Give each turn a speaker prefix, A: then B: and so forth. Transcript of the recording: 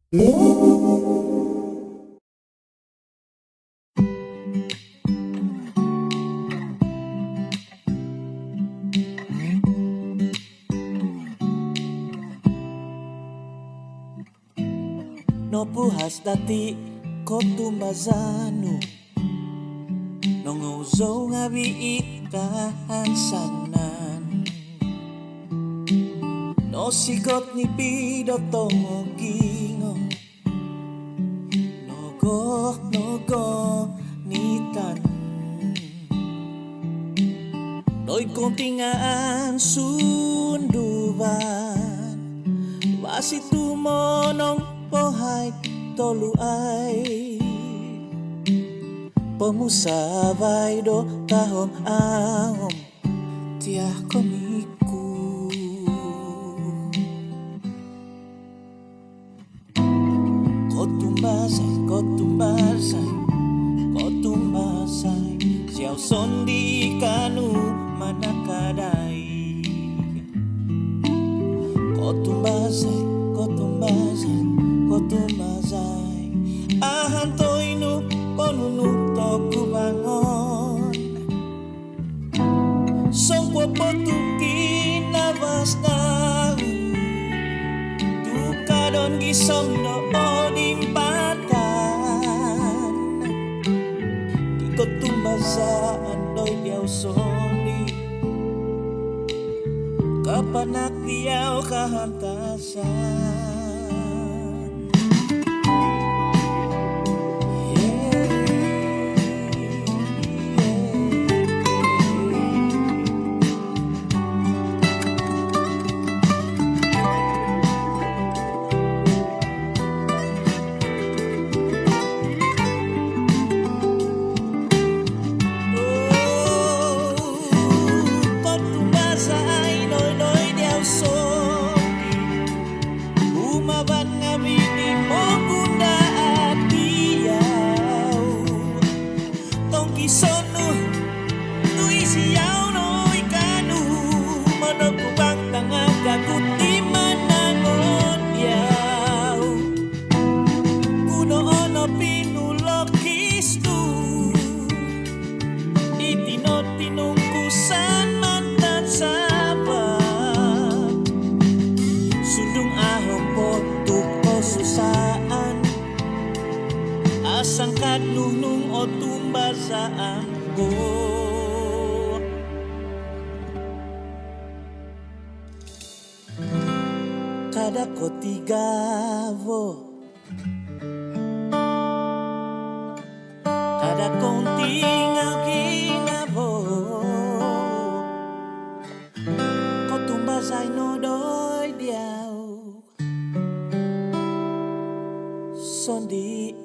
A: No puhas dati ko tumbazano nung uzo nga biitahan sanan no sigot ni pido tongogingo nogo nitan doy kontingaan sunduban wasi tumonong pohay toluay pemusabay do tahom ahom tiah komiku kotumbasay siyaw sondi kanu manakadai kotumbasay ahan toinu konunuk to kubangon songko potuki nabas nau tukadon gisom no odimpatan di kotumbasaan doi diaw sondi kapanak diaw kahantasan. Sangkat nunung o tumbasaan ko kada ko tigavo kada kong tingavo ko tumbasay no doy diaw sondi